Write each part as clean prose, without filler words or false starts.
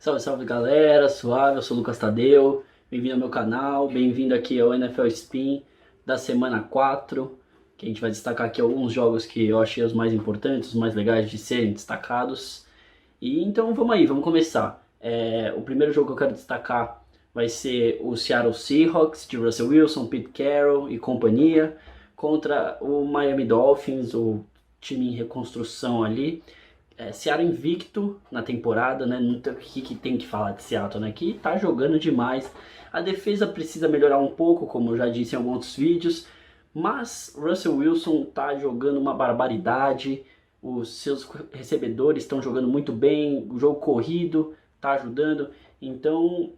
Salve, salve galera, suave, eu sou o Lucas Tadeu, bem-vindo ao meu canal, bem-vindo aqui ao NFL Spin da semana 4, que a gente vai destacar aqui alguns jogos que eu achei os mais importantes, os mais legais de serem destacados. E então vamos aí, vamos começar. O primeiro jogo que eu quero destacar vai ser o Seattle Seahawks, de Russell Wilson, Pete Carroll e companhia, contra o Miami Dolphins, o time em reconstrução ali. Seattle invicto na temporada, né? Não tem o que tem que falar de Seattle, né? Que tá jogando demais. A defesa precisa melhorar um pouco, como eu já disse em alguns outros vídeos, mas Russell Wilson tá jogando uma barbaridade. Os seus recebedores estão jogando muito bem, o jogo corrido tá ajudando. Então,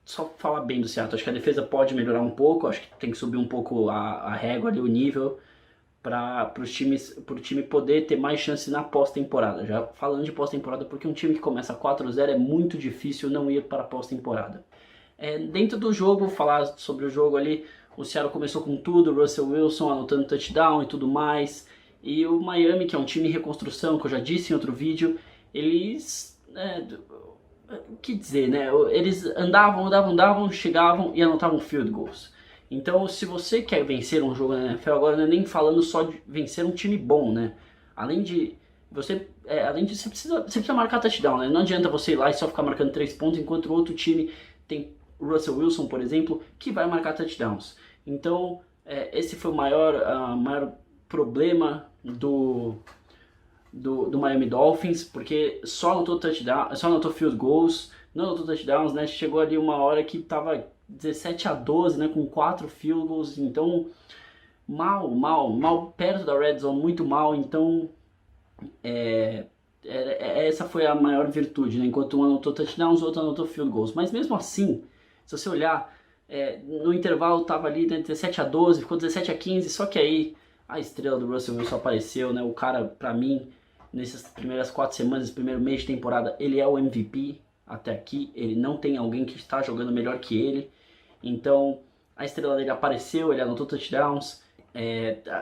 só falar bem do Seattle. Acho que a defesa pode melhorar um pouco, acho que tem que subir um pouco a régua ali, o nível, para o time poder ter mais chance na pós-temporada. Já falando de pós-temporada, porque um time que começa 4-0 é muito difícil não ir para a pós-temporada. Dentro do jogo, falar sobre o jogo ali, o Seattle começou com tudo, o Russell Wilson anotando touchdown e tudo mais, e o Miami, que é um time em reconstrução, que eu já disse em outro vídeo, eles... o que dizer, né? Eles andavam, chegavam e anotavam field goals. Então, se você quer vencer um jogo na NFL, agora não é nem falando só de vencer um time bom, né? Além de você precisa marcar touchdown, né? Não adianta você ir lá e só ficar marcando 3 pontos, enquanto o outro time tem o Russell Wilson, por exemplo, que vai marcar touchdowns. Então, esse foi o maior problema do Miami Dolphins, porque só anotou touchdown, só anotou field goals, não anotou touchdowns, né? Chegou ali uma hora que tava 17-12, né, com 4 field goals, então mal, perto da red zone, muito mal. Então essa foi a maior virtude, né? Enquanto um anotou touchdowns, o outro anotou field goals. Mas mesmo assim, se você olhar, no intervalo tava ali, né, 17-12, ficou 17-15, só que aí a estrela do Russell Wilson apareceu, né? O cara, pra mim, nessas primeiras 4 semanas, primeiro mês de temporada, ele é o MVP. Até aqui, ele não tem alguém que está jogando melhor que ele. Então, a estrela dele apareceu, ele anotou touchdowns.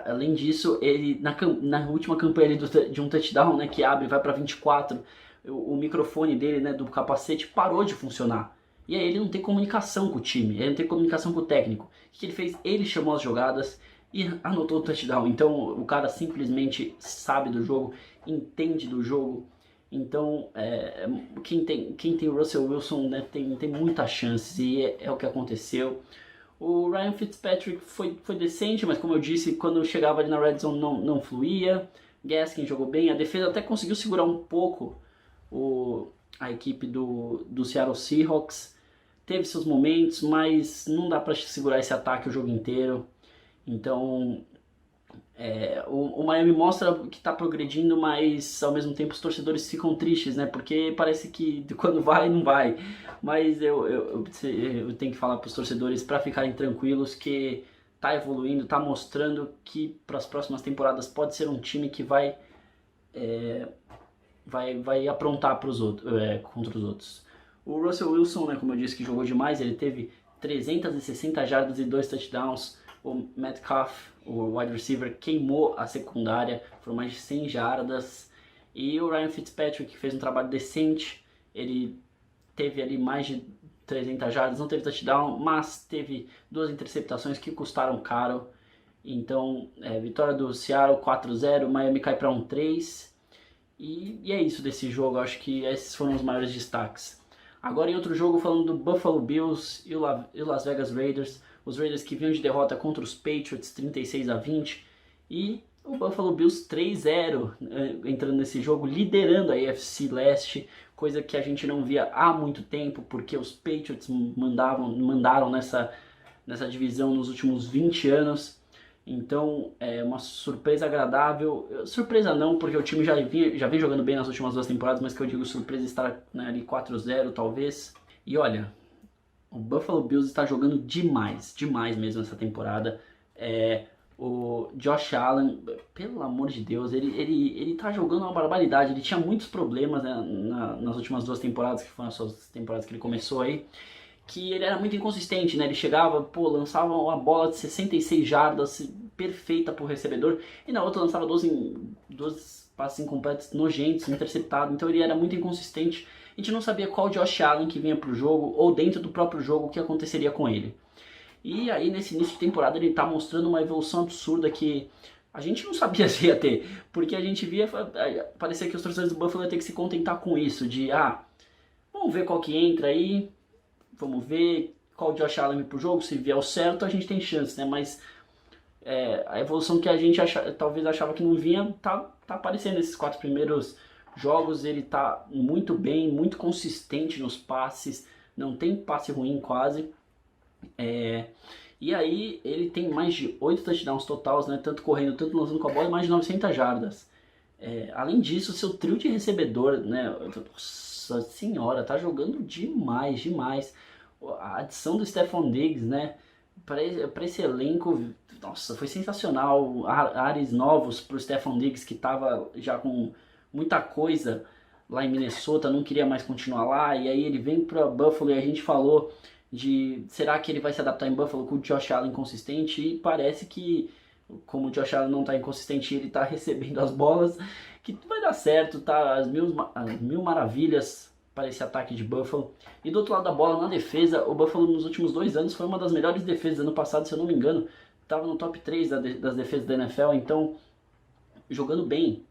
Além disso, ele na última campanha de um touchdown, né, que abre e vai para 24, o microfone dele, né, do capacete parou de funcionar. E aí ele não tem comunicação com o time, ele não tem comunicação com o técnico. O que ele fez? Ele chamou as jogadas e anotou o touchdown. Então, o cara simplesmente sabe do jogo, entende do jogo. Então, quem tem o Russell Wilson, né, tem muitas chances, e é o que aconteceu. O Ryan Fitzpatrick foi decente, mas como eu disse, quando chegava ali na red zone não fluía. Gaskin jogou bem, a defesa até conseguiu segurar um pouco a equipe do Seattle Seahawks. Teve seus momentos, mas não dá para segurar esse ataque o jogo inteiro. Então, o Miami mostra que está progredindo, mas ao mesmo tempo os torcedores ficam tristes, né? Porque parece que quando vai, não vai. Mas eu tenho que falar para os torcedores para ficarem tranquilos que está evoluindo, está mostrando que para as próximas temporadas pode ser um time que vai aprontar contra os outros. O Russell Wilson, né, como eu disse, que jogou demais, ele teve 360 jardas e 2 touchdowns. O Metcalf, o wide receiver, queimou a secundária, foram mais de 100 jardas. E o Ryan Fitzpatrick, que fez um trabalho decente, ele teve ali mais de 300 jardas, não teve touchdown, mas teve 2 interceptações que custaram caro. Então, vitória do Seattle 4-0, Miami cai para 1-3. E é isso desse jogo, acho que esses foram os maiores destaques. Agora em outro jogo, falando do Buffalo Bills e o Las Vegas Raiders. Os Raiders que vinham de derrota contra os Patriots 36-20 e o Buffalo Bills 3-0 entrando nesse jogo, liderando a AFC Leste, coisa que a gente não via há muito tempo, porque os Patriots mandaram nessa divisão nos últimos 20 anos. Então é uma surpresa agradável, surpresa não, porque o time já vem jogando bem nas últimas 2 temporadas, mas que eu digo surpresa estar, né, ali 4-0 talvez. E olha, o Buffalo Bills está jogando demais mesmo essa temporada. O Josh Allen, pelo amor de Deus, ele tá jogando uma barbaridade. Ele tinha muitos problemas, né, nas últimas 2 temporadas, que foram as suas temporadas que ele começou aí, que ele era muito inconsistente, né? Ele chegava, lançava uma bola de 66 jardas, perfeita pro recebedor, e na outra lançava 12 passes incompletos, nojentos, interceptado. Então ele era muito inconsistente. a gente não sabia qual Josh Allen que vinha pro jogo, ou dentro do próprio jogo, o que aconteceria com ele. E aí nesse início de temporada ele tá mostrando uma evolução absurda que a gente não sabia se ia ter, porque a gente via, parecia que os torcedores do Buffalo iam ter que se contentar com isso, de vamos ver qual que entra aí, vamos ver qual Josh Allen pro jogo, se vier o certo a gente tem chance, né? Mas a evolução que a gente talvez achava que não vinha, tá aparecendo nesses 4 primeiros jogos. Ele tá muito bem, muito consistente nos passes, não tem passe ruim quase. E aí ele tem mais de 8 touchdowns totais, né? Tanto correndo, tanto lançando com a bola, e mais de 900 jardas. Além disso, seu trio de recebedor, né? Nossa senhora, tá jogando demais, demais. A adição do Stephon Diggs, né? Para esse elenco, nossa, foi sensacional. Ares novos pro Stephon Diggs, que tava já com muita coisa lá em Minnesota, não queria mais continuar lá, e aí ele vem para Buffalo e a gente falou de será que ele vai se adaptar em Buffalo com o Josh Allen inconsistente, e parece que como o Josh Allen não está inconsistente, ele está recebendo as bolas, que vai dar certo, tá as mil maravilhas para esse ataque de Buffalo. E do outro lado da bola, na defesa, o Buffalo nos últimos 2 anos foi uma das melhores defesas. Ano passado, se eu não me engano, estava no top 3 das defesas da NFL, então jogando bem.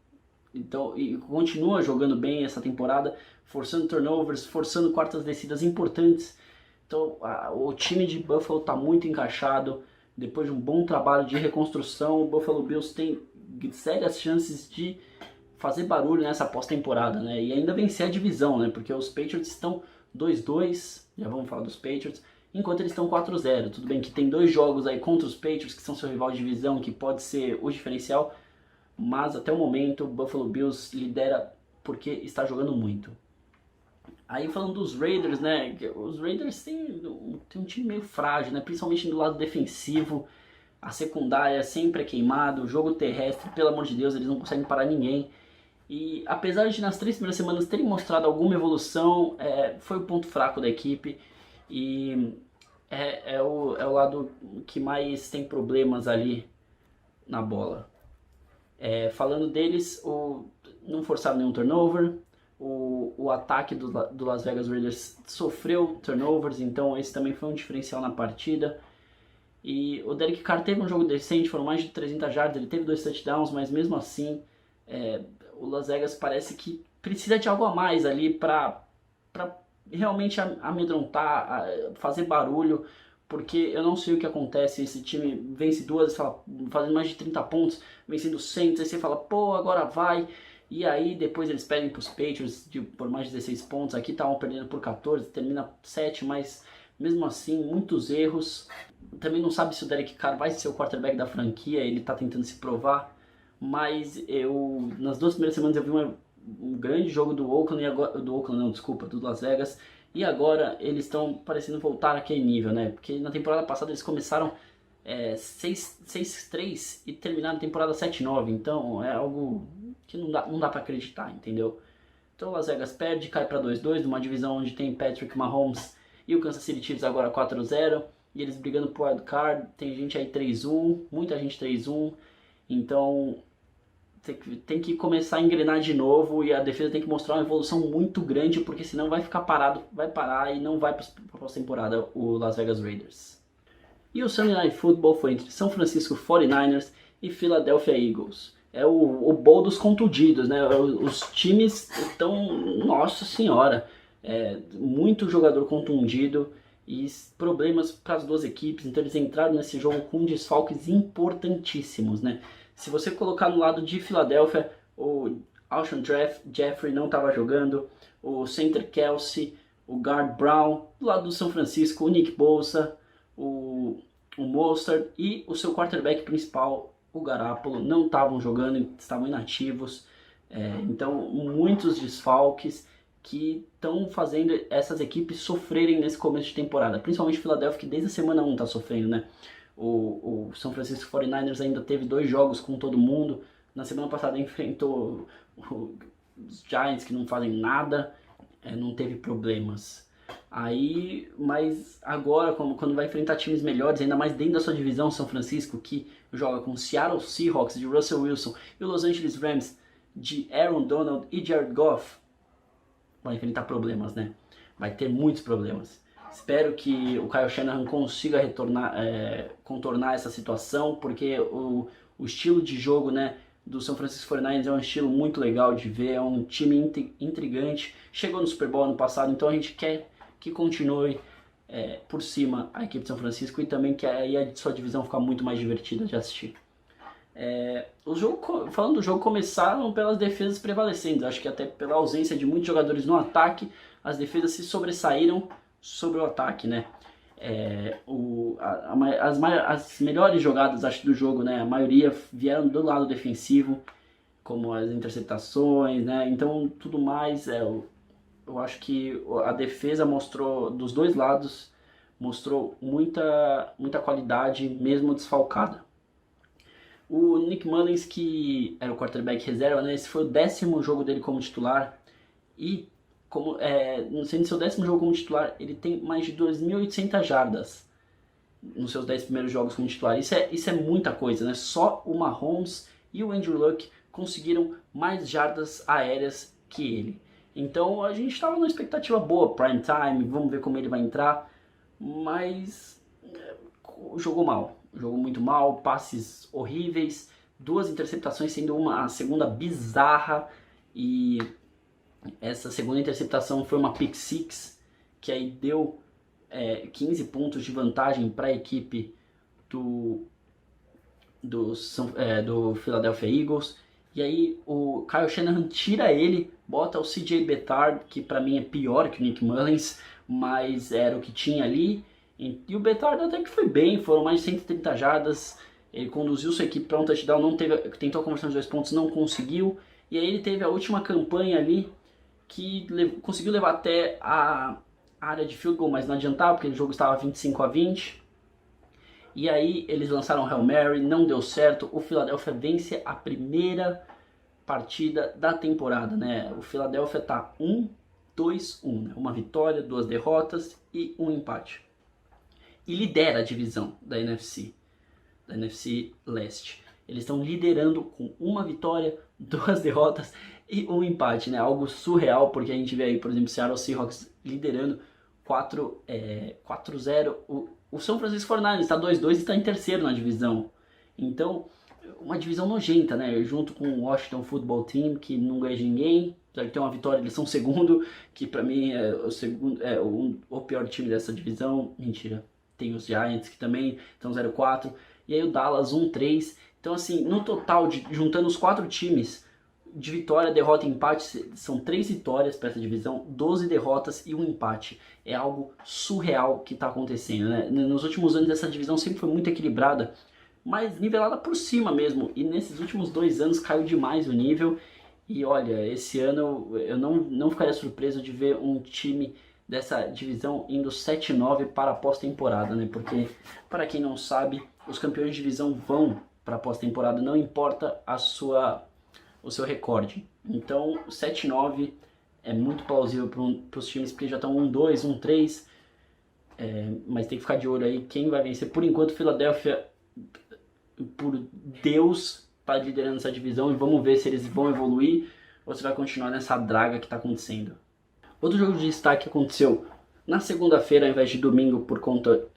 Então, e continua jogando bem essa temporada, forçando turnovers, forçando quartas descidas importantes. Então o time de Buffalo está muito encaixado. Depois de um bom trabalho de reconstrução, o Buffalo Bills tem sérias chances de fazer barulho nessa pós-temporada, né? E ainda vencer a divisão, né? Porque os Patriots estão 2-2, já vamos falar dos Patriots, enquanto eles estão 4-0. Tudo bem que tem 2 jogos aí contra os Patriots, que são seu rival de divisão, que pode ser o diferencial, mas até o momento o Buffalo Bills lidera porque está jogando muito. Aí falando dos Raiders, né? Os Raiders têm um time meio frágil, né? Principalmente do lado defensivo. A secundária sempre é queimada, o jogo terrestre, pelo amor de Deus, eles não conseguem parar ninguém. E apesar de nas 3 primeiras semanas terem mostrado alguma evolução, foi o ponto fraco da equipe. E é o lado que mais tem problemas ali na bola. Falando deles, não forçaram nenhum turnover. O ataque do Las Vegas Raiders sofreu turnovers, então esse também foi um diferencial na partida. E o Derek Carr teve um jogo decente, foram mais de 300 jardas, ele teve 2 touchdowns, mas mesmo assim o Las Vegas parece que precisa de algo a mais ali para realmente amedrontar, fazer barulho, porque eu não sei o que acontece. Esse time vence 2, fazendo mais de 30 pontos, vencendo 100, aí você fala, pô, agora vai. E aí depois eles perdem para os Patriots por mais de 16 pontos, aqui estavam perdendo por 14, termina 7, mas mesmo assim, muitos erros. Também não sabe se o Derek Carr vai ser o quarterback da franquia, ele está tentando se provar, mas nas 2 primeiras semanas eu vi um grande jogo do Oakland, do Las Vegas, e agora eles estão parecendo voltar àquele nível, né? Porque na temporada passada eles começaram 6-3 e terminaram a temporada 7-9, então é algo que não dá para acreditar, entendeu? Então o Las Vegas perde, cai para 2-2, numa divisão onde tem Patrick Mahomes e o Kansas City Chiefs agora 4-0, e eles brigando por wild card, tem gente aí 3-1, muita gente 3-1, então tem que começar a engrenar de novo, e a defesa tem que mostrar uma evolução muito grande, porque senão vai ficar parado, vai parar e não vai para a próxima temporada o Las Vegas Raiders. E o Sunday Night Football foi entre São Francisco 49ers e Philadelphia Eagles. É o bowl dos contundidos, né? Os times estão, nossa senhora, muito jogador contundido e problemas para as 2 equipes, então eles entraram nesse jogo com desfalques importantíssimos, né? Se você colocar no lado de Filadélfia, o Alshon Jeffrey não estava jogando, o center Kelsey, o guard Brown, do lado do São Francisco, o Nick Bosa, o Mostert e o seu quarterback principal, o Garoppolo, não estavam jogando, estavam inativos. Então muitos desfalques que estão fazendo essas equipes sofrerem nesse começo de temporada, principalmente o Philadelphia, que desde a semana 1 está sofrendo, né? O São Francisco 49ers ainda teve 2 jogos com todo mundo. Na semana passada enfrentou os Giants, que não fazem nada, não teve problemas. Mas agora, quando vai enfrentar times melhores, ainda mais dentro da sua divisão, São Francisco, que joga com o Seattle Seahawks de Russell Wilson e o Los Angeles Rams de Aaron Donald e Jared Goff, vai enfrentar problemas, né? Vai ter muitos problemas. Espero que o Kyle Shanahan consiga contornar essa situação, porque o estilo de jogo, né, do San Francisco 49ers é um estilo muito legal de ver, é um time intrigante, chegou no Super Bowl ano passado, então a gente quer que continue por cima a equipe de São Francisco e também que aí a sua divisão ficar muito mais divertida de assistir. Falando do jogo, começaram pelas defesas prevalecendo, acho que até pela ausência de muitos jogadores no ataque, as defesas se sobressaíram sobre o ataque, né? As melhores jogadas, acho, do jogo, né? A maioria vieram do lado defensivo, como as interceptações, né? Então, tudo mais, eu acho que a defesa mostrou, dos dois lados, mostrou muita qualidade, mesmo desfalcada. O Nick Mullins, que era o quarterback reserva, né? Esse foi o 10º jogo dele como titular e no seu 10º jogo como titular, ele tem mais de 2.800 jardas nos seus 10 primeiros jogos como titular. Isso é muita coisa, né? Só o Mahomes e o Andrew Luck conseguiram mais jardas aéreas que ele. Então a gente estava numa expectativa boa, prime time, vamos ver como ele vai entrar, mas jogou mal, jogou muito mal, passes horríveis, 2 interceptações, sendo a segunda bizarra, e essa segunda interceptação foi uma pick six, que aí deu 15 pontos de vantagem para a equipe do Philadelphia Eagles. E aí o Kyle Shanahan tira ele, bota o CJ Beathard, que para mim é pior que o Nick Mullins, mas era o que tinha ali. E o Beathard até que foi bem, foram mais de 130 jardas, ele conduziu sua equipe para um touchdown, tentou a conversão de 2 pontos, não conseguiu. E aí ele teve a última campanha ali, que conseguiu levar até a área de field goal, mas não adiantava, porque o jogo estava 25-20. E aí eles lançaram o Hail Mary, não deu certo. O Philadelphia vence a primeira partida da temporada, né? O Philadelphia está 1-2-1, né? Uma vitória, 2 derrotas e 1 empate. E lidera a divisão da NFC Leste. Eles estão liderando com 1 vitória, 2 derrotas e 1 empate, né? Algo surreal, porque a gente vê aí, por exemplo, o Seattle Seahawks liderando 4-0. O São Francisco 49ers está 2-2 e está em terceiro na divisão. Então, uma divisão nojenta, né? Junto com o Washington Football Team, que não ganha de ninguém. Apesar de ter uma vitória, eles são segundo, que pra mim é o pior time dessa divisão. Mentira. Tem os Giants, que também estão 0-4. E aí o Dallas 1-3. Então, assim, no total, juntando os 4 times, de vitória, derrota e empate, são 3 vitórias para essa divisão, 12 derrotas e 1 empate. É algo surreal que está acontecendo, né? Nos últimos anos essa divisão sempre foi muito equilibrada, mas nivelada por cima mesmo. E nesses últimos 2 anos caiu demais o nível. E olha, esse ano eu não ficaria surpreso de ver um time dessa divisão indo 7-9 para a pós-temporada, né? Porque, para quem não sabe, os campeões de divisão vão para a pós-temporada, não importa o seu recorde. Então, 7-9 é muito plausível para os times, porque já estão 1-2, 1-3, mas tem que ficar de olho aí quem vai vencer. Por enquanto, Philadelphia, por Deus, está liderando essa divisão, e vamos ver se eles vão evoluir ou se vai continuar nessa draga que está acontecendo. Outro jogo de destaque aconteceu na segunda-feira, ao invés de domingo, por conta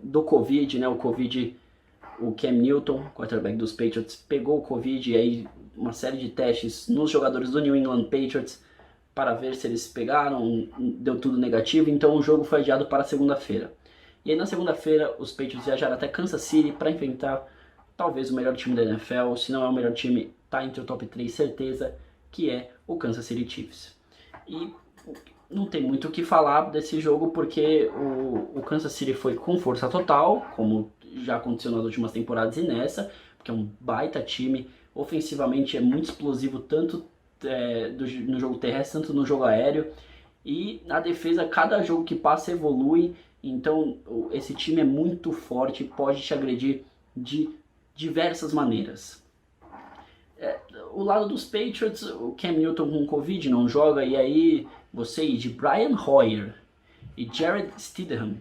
do Covid, né? O Cam Newton, quarterback dos Patriots, pegou o Covid, e aí uma série de testes nos jogadores do New England Patriots para ver se eles pegaram, deu tudo negativo, então o jogo foi adiado para segunda-feira. E aí na segunda-feira os Patriots viajaram até Kansas City para enfrentar talvez o melhor time da NFL, se não é o melhor time, tá entre o top 3, certeza, que é o Kansas City Chiefs. E não tem muito o que falar desse jogo, porque o Kansas City foi com força total, como já aconteceu nas últimas temporadas e nessa, porque é um baita time, ofensivamente é muito explosivo, tanto no jogo terrestre, tanto no jogo aéreo, e na defesa, cada jogo que passa evolui, então esse time é muito forte, pode te agredir de diversas maneiras. O lado dos Patriots, o Cam Newton com Covid não joga, e aí você ir de Brian Hoyer e Jared Stidham,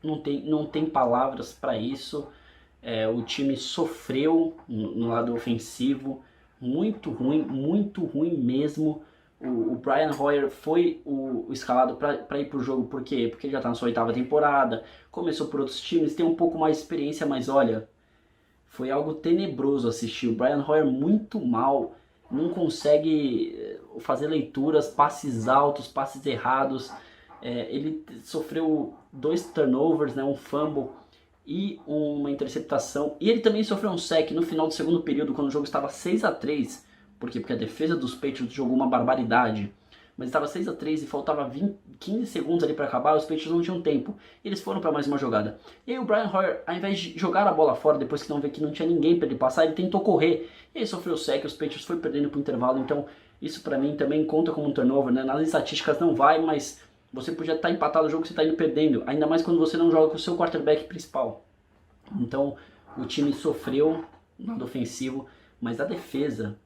não tem palavras para isso. O time sofreu no lado ofensivo, muito ruim mesmo. O Brian Hoyer foi o escalado para ir para o jogo, por quê? Porque ele já está na sua 8ª temporada, começou por outros times, tem um pouco mais de experiência, mas olha, foi algo tenebroso assistir. O Brian Hoyer muito mal, não consegue fazer leituras, passes altos, passes errados. Ele sofreu 2 turnovers, né, um fumble e uma interceptação. E ele também sofreu um sack no final do segundo período, quando o jogo estava 6-3. Por quê? Porque a defesa dos Patriots jogou uma barbaridade. Mas estava 6-3 e faltava 15 segundos ali para acabar, os Patriots não tinham tempo. Eles foram para mais uma jogada. E aí o Brian Hoyer, ao invés de jogar a bola fora, depois que não vê que não tinha ninguém para ele passar, ele tentou correr. E aí sofreu o sack, os Patriots foi perdendo para o intervalo. Então isso para mim também conta como um turnover, né? Nas estatísticas não vai, mas você podia estar empatado o jogo que você está indo perdendo. Ainda mais quando você não joga com o seu quarterback principal. Então o time sofreu no lado ofensivo, mas a defesa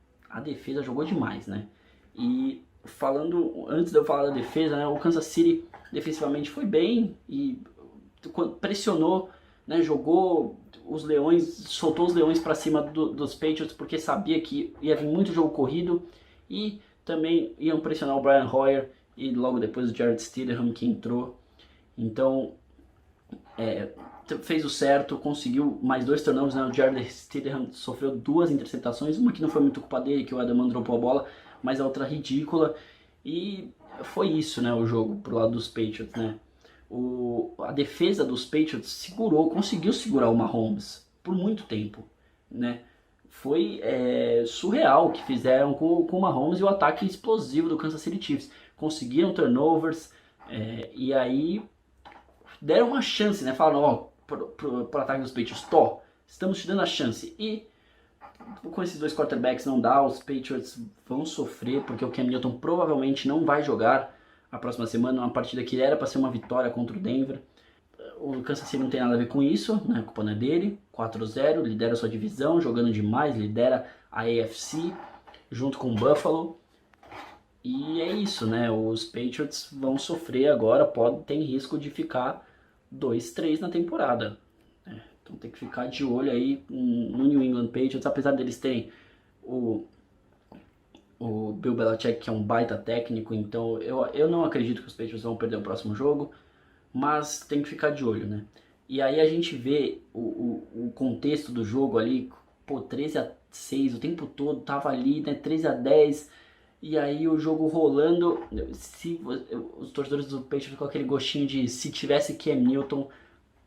jogou demais, né? E falando, antes de eu falar da defesa, né, o Kansas City defensivamente foi bem e pressionou, né, jogou os leões, soltou os leões para cima dos Patriots porque sabia que ia vir muito jogo corrido e também iam pressionar o Brian Hoyer e logo depois o Jarrett Stidham que entrou. Então fez o certo, conseguiu mais 2 turnovers, né? O Jarrett Stidham sofreu 2 interceptações, uma que não foi muito culpa dele, que o Edelman dropou a bola, mas a outra ridícula. E foi isso, né, o jogo pro lado dos Patriots, né? A defesa dos Patriots conseguiu segurar o Mahomes por muito tempo, né? Foi surreal o que fizeram com o Mahomes e o ataque explosivo do Kansas City Chiefs. Conseguiram turnovers e aí deram uma chance, né? Falaram, pro ataque dos Patriots, estamos te dando a chance. E com esses 2 quarterbacks não dá, os Patriots vão sofrer, porque o Cam Newton provavelmente não vai jogar a próxima semana, uma partida que era para ser uma vitória contra o Denver. O Kansas City não tem nada a ver com isso, né? A culpa não é dele. 4-0, lidera a sua divisão, jogando demais, lidera a AFC, junto com o Buffalo. E é isso, né? Os Patriots vão sofrer agora, tem risco de ficar 2-3 na temporada. Então tem que ficar de olho aí no New England Patriots, apesar deles terem o Bill Belichick, que é um baita técnico, então eu não acredito que os Patriots vão perder o próximo jogo, mas tem que ficar de olho, né? E aí a gente vê o contexto do jogo ali, 13-6 o tempo todo, tava ali, né, 13-10, e aí o jogo rolando, os torcedores do Patriots com aquele gostinho de se tivesse Cam Newton,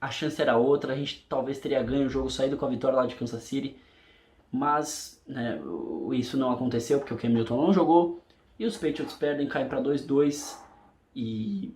a chance era outra, a gente talvez teria ganho o jogo, saído com a vitória lá de Kansas City, mas né, isso não aconteceu porque o Cam Newton não jogou, e os Patriots perdem, caem para 2-2, e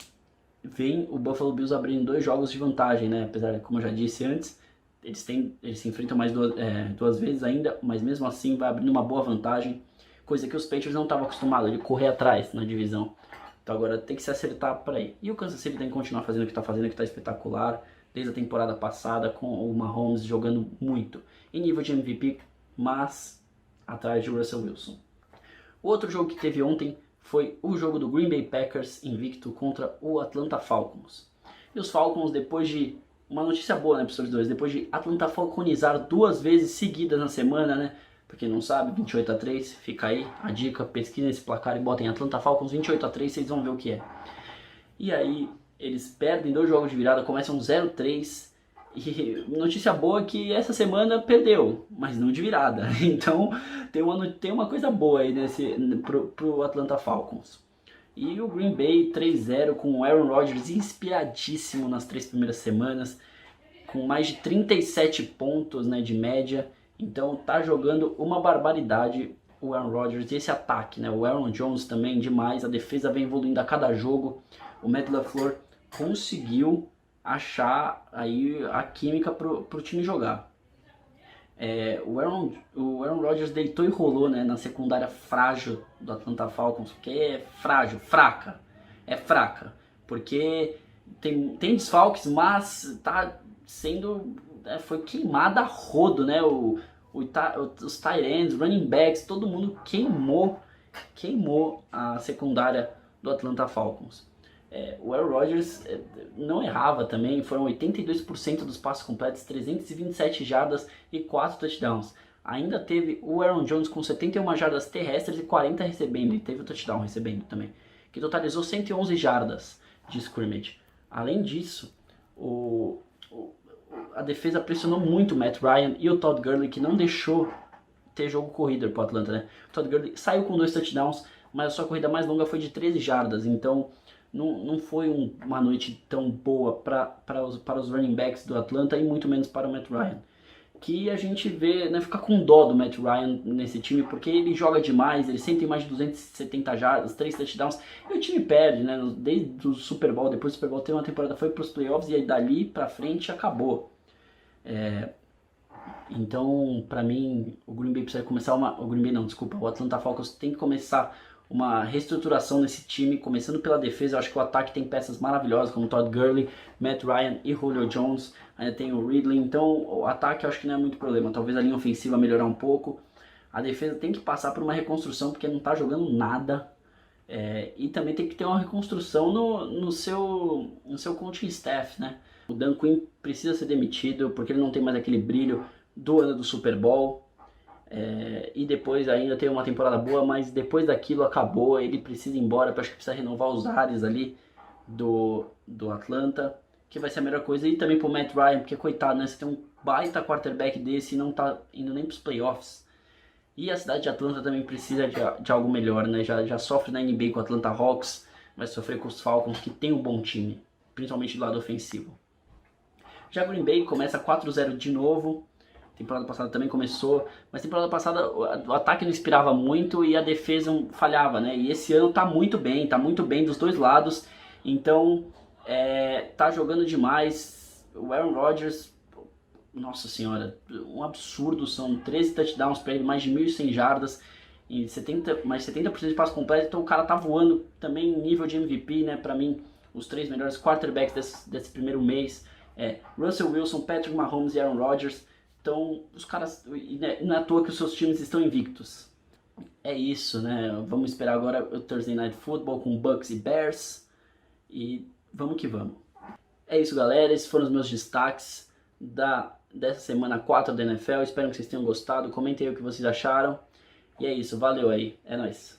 vem o Buffalo Bills abrindo 2 jogos de vantagem, né? Apesar de, como eu já disse antes, eles se enfrentam mais 2 vezes ainda, mas mesmo assim vai abrindo uma boa vantagem, coisa que os Patriots não estavam acostumados, de correr atrás na divisão. Então agora tem que se acertar para aí. E o Kansas City tem que continuar fazendo o que está fazendo, que está espetacular, desde a temporada passada, com o Mahomes jogando muito, em nível de MVP, mas atrás de Russell Wilson. O outro jogo que teve ontem foi o jogo do Green Bay Packers invicto contra o Atlanta Falcons. E os Falcons, depois de uma notícia boa, né, para os torcedores, depois de Atlanta falconizar 2 vezes seguidas na semana, né? Pra quem não sabe, 28-3, fica aí a dica, pesquisem esse placar e botem Atlanta Falcons 28-3, vocês vão ver o que é. E aí, eles perdem 2 jogos de virada, começam 0-3, e notícia boa é que essa semana perdeu, mas não de virada. Então tem uma coisa boa aí pro Atlanta Falcons. E o Green Bay 3-0 com o Aaron Rodgers inspiradíssimo nas 3 primeiras semanas, com mais de 37 pontos, né, de média. Então tá jogando uma barbaridade o Aaron Rodgers e esse ataque, né? O Aaron Jones também demais, a defesa vem evoluindo a cada jogo. O Matt LaFleur conseguiu achar aí a química pro time jogar. O Aaron Rodgers deitou e rolou, né, na secundária frágil do Atlanta Falcons, que é frágil, fraca, porque tem desfalques, mas tá sendo, foi queimada a rodo, né, os tight ends, running backs, todo mundo queimou a secundária do Atlanta Falcons. O Aaron Rodgers não errava também, foram 82% dos passos completos, 327 jardas e 4 touchdowns. ainda teve o Aaron Jones com 71 jardas terrestres e 40 recebendo, e teve o touchdown recebendo também, que totalizou 111 jardas de scrimmage. Além disso, a defesa pressionou muito o Matt Ryan e o Todd Gurley, que não deixou ter jogo corrido pro Atlanta, né? O Todd Gurley saiu com 2 touchdowns, mas a sua corrida mais longa foi de 13 jardas, então não foi uma noite tão boa para os running backs do Atlanta e muito menos para o Matt Ryan. Que a gente vê, né, fica com dó do Matt Ryan nesse time, porque ele joga demais, ele sempre tem mais de 270 jardas, 3 touchdowns, e o time perde, né, desde o Super Bowl, depois do Super Bowl teve uma temporada, foi para os playoffs, e aí dali pra frente acabou. Então, pra mim, o Green Bay precisa começar o Atlanta Falcons tem que começar uma reestruturação nesse time, começando pela defesa. Eu acho que o ataque tem peças maravilhosas, como Todd Gurley, Matt Ryan e Julio Jones, ainda tem o Ridley, então o ataque eu acho que não é muito problema, talvez a linha ofensiva melhorar um pouco. A defesa tem que passar por uma reconstrução, porque não tá jogando nada, e também tem que ter uma reconstrução no seu coaching staff, né? O Dan Quinn precisa ser demitido, porque ele não tem mais aquele brilho do ano do Super Bowl. E depois ainda tem uma temporada boa, mas depois daquilo acabou, ele precisa ir embora, eu acho que precisa renovar os ares ali do Atlanta, que vai ser a melhor coisa, e também pro Matt Ryan, porque coitado, né, você tem um baita quarterback desse e não tá indo nem pros playoffs. E a cidade de Atlanta também precisa de algo melhor, né, já sofre na NBA com o Atlanta Hawks, vai sofrer com os Falcons, que tem um bom time, principalmente do lado ofensivo. Já Green Bay começa 4-0 de novo. Temporada passada também começou, mas temporada passada o ataque não inspirava muito e a defesa falhava, né? E esse ano tá muito bem dos dois lados. Então, tá jogando demais. O Aaron Rodgers, nossa senhora, um absurdo, são 13 touchdowns para ele, mais de 1.100 jardas e mais 70% de passe completo. Então o cara tá voando também em nível de MVP, né? Para mim, os 3 melhores quarterbacks desse primeiro mês Russell Wilson, Patrick Mahomes e Aaron Rodgers. Então, os caras, não é à toa que os seus times estão invictos. É isso, né? Vamos esperar agora o Thursday Night Football com Bucks e Bears. E vamos que vamos. É isso, galera. Esses foram os meus destaques dessa semana 4 da NFL. Espero que vocês tenham gostado. Comentem aí o que vocês acharam. E é isso. Valeu aí. É nóis.